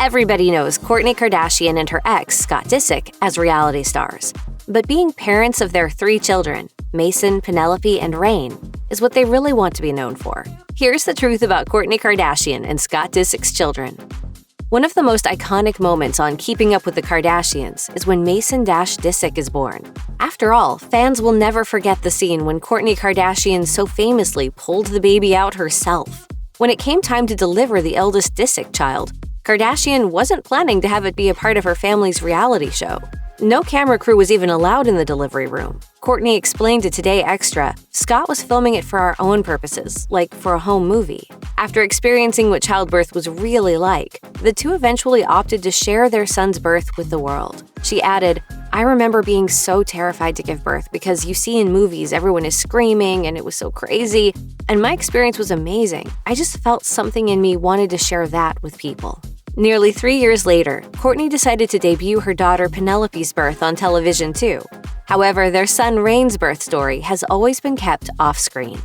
Everybody knows Kourtney Kardashian and her ex, Scott Disick, as reality stars. But being parents of their 3 children, Mason, Penelope, and Reign, is what they really want to be known for. Here's the truth about Kourtney Kardashian and Scott Disick's children. One of the most iconic moments on Keeping Up with the Kardashians is when Mason Disick is born. After all, fans will never forget the scene when Kourtney Kardashian so famously pulled the baby out herself. When it came time to deliver the eldest Disick child, Kardashian wasn't planning to have it be a part of her family's reality show. No camera crew was even allowed in the delivery room. Kourtney explained to Today Extra, Scott was filming it for our own purposes, like for a home movie. After experiencing what childbirth was really like, the two eventually opted to share their son's birth with the world. She added, I remember being so terrified to give birth because you see in movies everyone is screaming and it was so crazy, and my experience was amazing. I just felt something in me wanted to share that with people. Nearly 3 years later, Kourtney decided to debut her daughter Penelope's birth on television too. However, their son Reign's birth story has always been kept off-screen.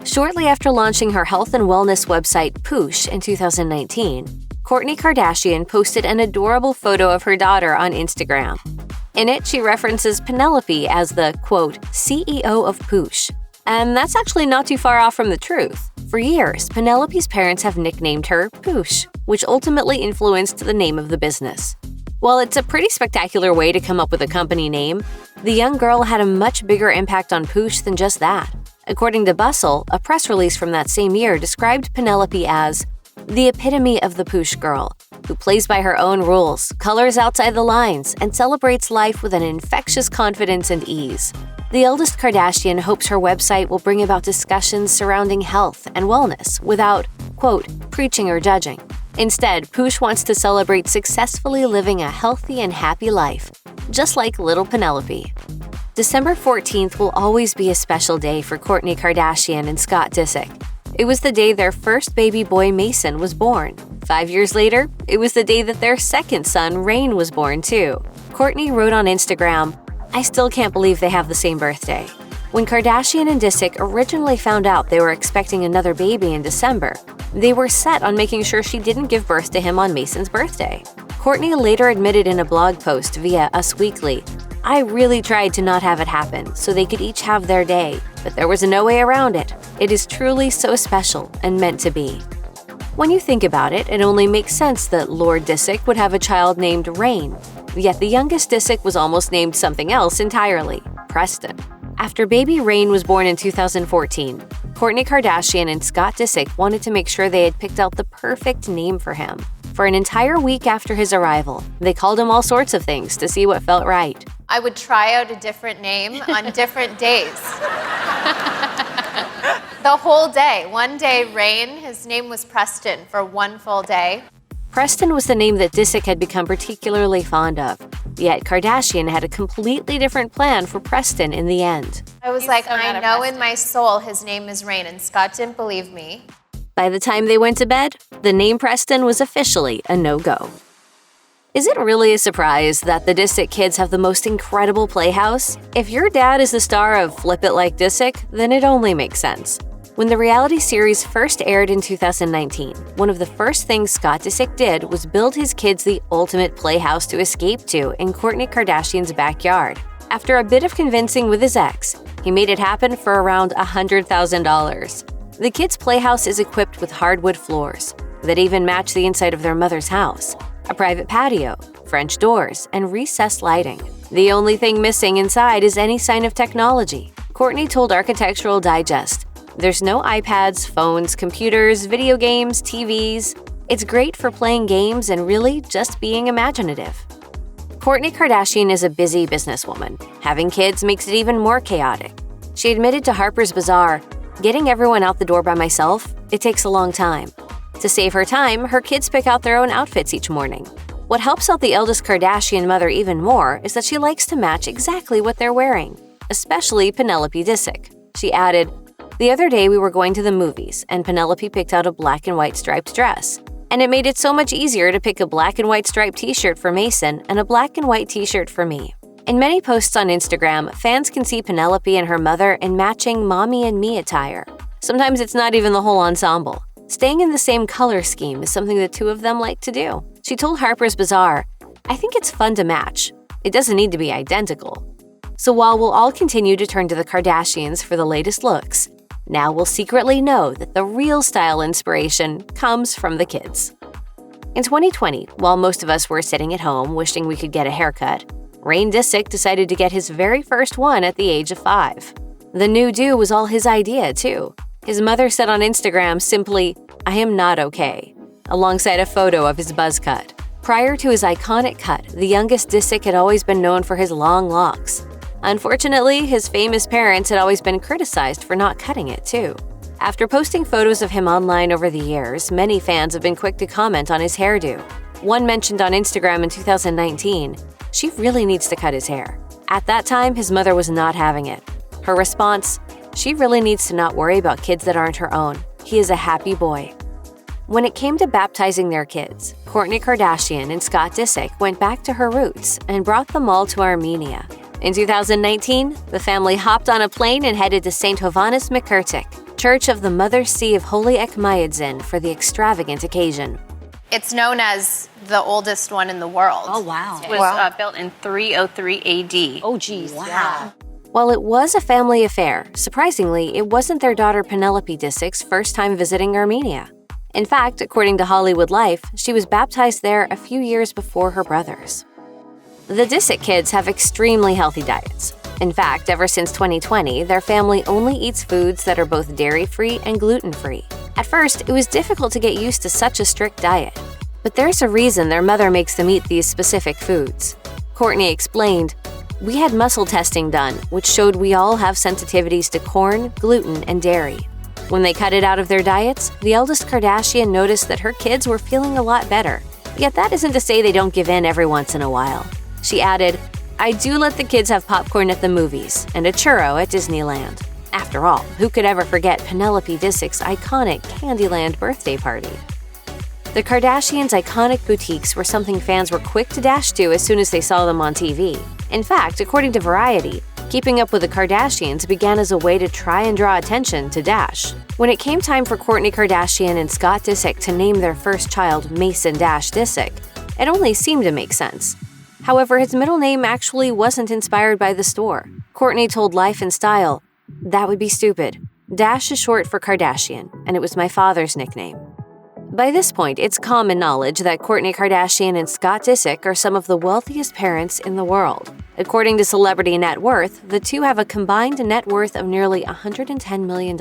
Shortly after launching her health and wellness website Poosh in 2019, Kourtney Kardashian posted an adorable photo of her daughter on Instagram. In it, she references Penelope as the, quote, CEO of Poosh. And that's actually not too far off from the truth. For years, Penelope's parents have nicknamed her Poosh, which ultimately influenced the name of the business. While it's a pretty spectacular way to come up with a company name, the young girl had a much bigger impact on Poosh than just that. According to Bustle, a press release from that same year described Penelope as the epitome of the Poosh girl, who plays by her own rules, colors outside the lines, and celebrates life with an infectious confidence and ease. The eldest Kardashian hopes her website will bring about discussions surrounding health and wellness without, quote, preaching or judging. Instead, Poosh wants to celebrate successfully living a healthy and happy life, just like little Penelope. December 14th will always be a special day for Kourtney Kardashian and Scott Disick. It was the day their first baby boy Mason was born. 5 years later, it was the day that their second son Reign was born too. Kourtney wrote on Instagram, I still can't believe they have the same birthday. When Kardashian and Disick originally found out they were expecting another baby in December, they were set on making sure she didn't give birth to him on Mason's birthday. Kourtney later admitted in a blog post via Us Weekly, I really tried to not have it happen so they could each have their day, but there was no way around it. It is truly so special and meant to be. When you think about it, it only makes sense that Lord Disick would have a child named Reign. Yet the youngest Disick was almost named something else entirely, Preston. After baby Reign was born in 2014, Kourtney Kardashian and Scott Disick wanted to make sure they had picked out the perfect name for him. For an entire week after his arrival, they called him all sorts of things to see what felt right. I would try out a different name on different days. The whole day. One day, Reign, his name was Preston for one full day. Preston was the name that Disick had become particularly fond of. Yet Kardashian had a completely different plan for Preston in the end. I was like, I know in my soul his name is Reign, and Scott didn't believe me. By the time they went to bed, the name Preston was officially a no-go. Is it really a surprise that the Disick kids have the most incredible playhouse? If your dad is the star of Flip It Like Disick, then it only makes sense. When the reality series first aired in 2019, one of the first things Scott Disick did was build his kids the ultimate playhouse to escape to in Kourtney Kardashian's backyard. After a bit of convincing with his ex, he made it happen for around $100,000. The kids' playhouse is equipped with hardwood floors that even match the inside of their mother's house, a private patio, French doors, and recessed lighting. The only thing missing inside is any sign of technology. Kourtney told Architectural Digest, there's no iPads, phones, computers, video games, TVs. It's great for playing games and really just being imaginative. Kourtney Kardashian is a busy businesswoman. Having kids makes it even more chaotic. She admitted to Harper's Bazaar, getting everyone out the door by myself, it takes a long time. To save her time, her kids pick out their own outfits each morning. What helps out the eldest Kardashian mother even more is that she likes to match exactly what they're wearing, especially Penelope Disick. She added, the other day we were going to the movies, and Penelope picked out a black and white striped dress. And it made it so much easier to pick a black and white striped t-shirt for Mason and a black and white t-shirt for me. In many posts on Instagram, fans can see Penelope and her mother in matching mommy and me attire. Sometimes it's not even the whole ensemble. Staying in the same color scheme is something the two of them like to do. She told Harper's Bazaar, "I think it's fun to match. It doesn't need to be identical." So while we'll all continue to turn to the Kardashians for the latest looks, now we'll secretly know that the real style inspiration comes from the kids. In 2020, while most of us were sitting at home wishing we could get a haircut, Rain Disick decided to get his very first one at the age of 5. The new do was all his idea, too. His mother said on Instagram simply, "I am not okay," alongside a photo of his buzz cut. Prior to his iconic cut, the youngest Disick had always been known for his long locks. Unfortunately, his famous parents had always been criticized for not cutting it, too. After posting photos of him online over the years, many fans have been quick to comment on his hairdo. One mentioned on Instagram in 2019, "She really needs to cut his hair." At that time, his mother was not having it. Her response, "She really needs to not worry about kids that aren't her own. He is a happy boy." When it came to baptizing their kids, Kourtney Kardashian and Scott Disick went back to her roots and brought them all to Armenia. In 2019, the family hopped on a plane and headed to St. Hovannes Mikirtik, Church of the Mother See of Holy Ekmyidzin, for the extravagant occasion. It's known as the oldest one in the world. Oh, wow. It was built in 303 AD. Oh, geez. Wow. Yeah. While it was a family affair, surprisingly, it wasn't their daughter Penelope Disick's first time visiting Armenia. In fact, according to Hollywood Life, she was baptized there a few years before her brothers. The Disick kids have extremely healthy diets. In fact, ever since 2020, their family only eats foods that are both dairy-free and gluten-free. At first, it was difficult to get used to such a strict diet. But there's a reason their mother makes them eat these specific foods. Kourtney explained, "We had muscle testing done, which showed we all have sensitivities to corn, gluten, and dairy. When they cut it out of their diets, the eldest Kardashian noticed that her kids were feeling a lot better. Yet that isn't to say they don't give in every once in a while." She added, "I do let the kids have popcorn at the movies and a churro at Disneyland. After all, who could ever forget Penelope Disick's iconic Candyland birthday party?" The Kardashians' iconic boutiques were something fans were quick to dash to as soon as they saw them on TV. In fact, according to Variety, keeping up with the Kardashians began as a way to try and draw attention to Dash. When it came time for Kourtney Kardashian and Scott Disick to name their first child Mason Disick, it only seemed to make sense. However, his middle name actually wasn't inspired by the store. Kourtney told Life and Style, "That would be stupid. Dash is short for Kardashian, and it was my father's nickname." By this point, it's common knowledge that Kourtney Kardashian and Scott Disick are some of the wealthiest parents in the world. According to Celebrity Net Worth, the two have a combined net worth of nearly $110 million.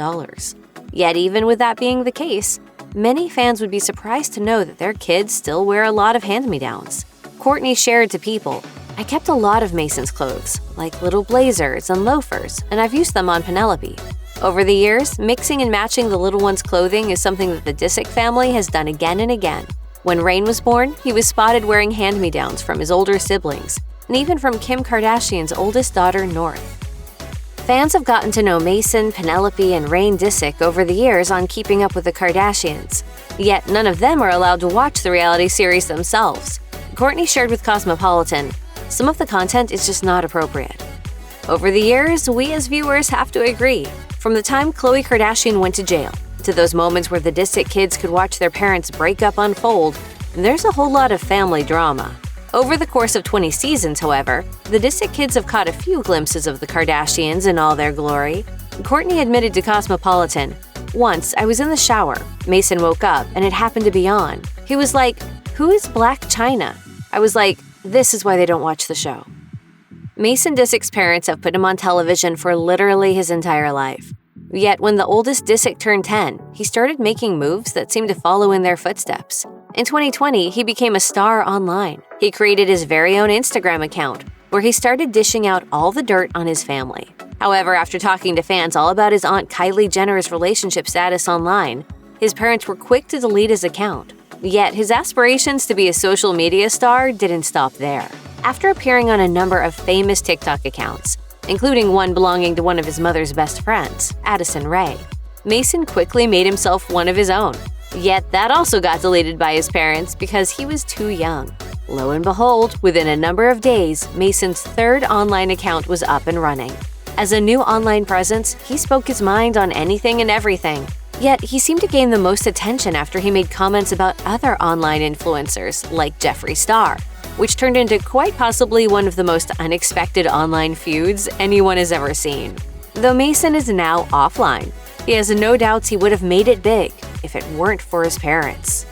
Yet even with that being the case, many fans would be surprised to know that their kids still wear a lot of hand-me-downs. Kourtney shared to People, "I kept a lot of Mason's clothes, like little blazers and loafers, and I've used them on Penelope. Over the years, mixing and matching the little one's clothing is something that the Disick family has done again and again. When Rain was born, he was spotted wearing hand-me-downs from his older siblings, and even from Kim Kardashian's oldest daughter, North." Fans have gotten to know Mason, Penelope, and Rain Disick over the years on Keeping Up with the Kardashians. Yet none of them are allowed to watch the reality series themselves. Kourtney shared with Cosmopolitan, "Some of the content is just not appropriate." Over the years, we as viewers have to agree. From the time Khloe Kardashian went to jail, to those moments where the Disick kids could watch their parents' breakup unfold, there's a whole lot of family drama. Over the course of 20 seasons, however, the Disick kids have caught a few glimpses of the Kardashians in all their glory. Kourtney admitted to Cosmopolitan, "Once, I was in the shower. Mason woke up, and it happened to be on. He was like, 'Who is Blac Chyna?' I was like, 'This is why they don't watch the show.'" Mason Disick's parents have put him on television for literally his entire life. Yet when the oldest Disick turned 10, he started making moves that seemed to follow in their footsteps. In 2020, he became a star online. He created his very own Instagram account, where he started dishing out all the dirt on his family. However, after talking to fans all about his aunt Kylie Jenner's relationship status online, his parents were quick to delete his account. Yet his aspirations to be a social media star didn't stop there. After appearing on a number of famous TikTok accounts, including one belonging to one of his mother's best friends, Addison Rae, Mason quickly made himself one of his own. Yet that also got deleted by his parents because he was too young. Lo and behold, within a number of days, Mason's third online account was up and running. As a new online presence, he spoke his mind on anything and everything. Yet he seemed to gain the most attention after he made comments about other online influencers like Jeffree Star, which turned into quite possibly one of the most unexpected online feuds anyone has ever seen. Though Mason is now offline, he has no doubts he would have made it big if it weren't for his parents.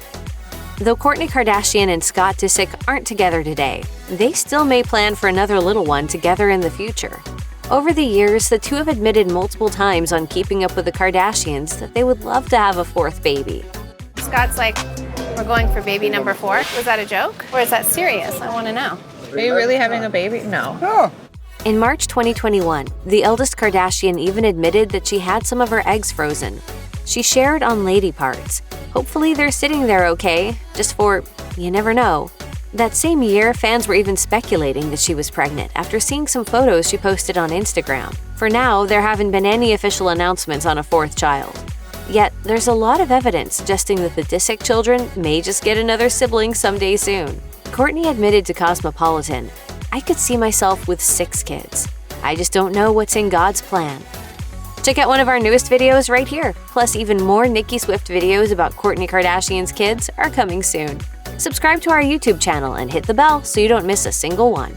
Though Kourtney Kardashian and Scott Disick aren't together today, they still may plan for another little one together in the future. Over the years, the two have admitted multiple times on Keeping Up with the Kardashians that they would love to have a fourth baby. Scott's like, we're going for baby number 4. Was that a joke? Or is that serious? I want to know. Are you really having a baby? No. In March 2021, the eldest Kardashian even admitted that she had some of her eggs frozen. She shared on Lady Parts. Hopefully they're sitting there okay, just for, you never know. That same year, fans were even speculating that she was pregnant after seeing some photos she posted on Instagram. For now, there haven't been any official announcements on a fourth child. Yet, there's a lot of evidence suggesting that the Disick children may just get another sibling someday soon. Kourtney admitted to Cosmopolitan, "I could see myself with 6 kids. I just don't know what's in God's plan." Check out one of our newest videos right here. Plus, even more Nicki Swift videos about Kourtney Kardashian's kids are coming soon. Subscribe to our YouTube channel and hit the bell so you don't miss a single one.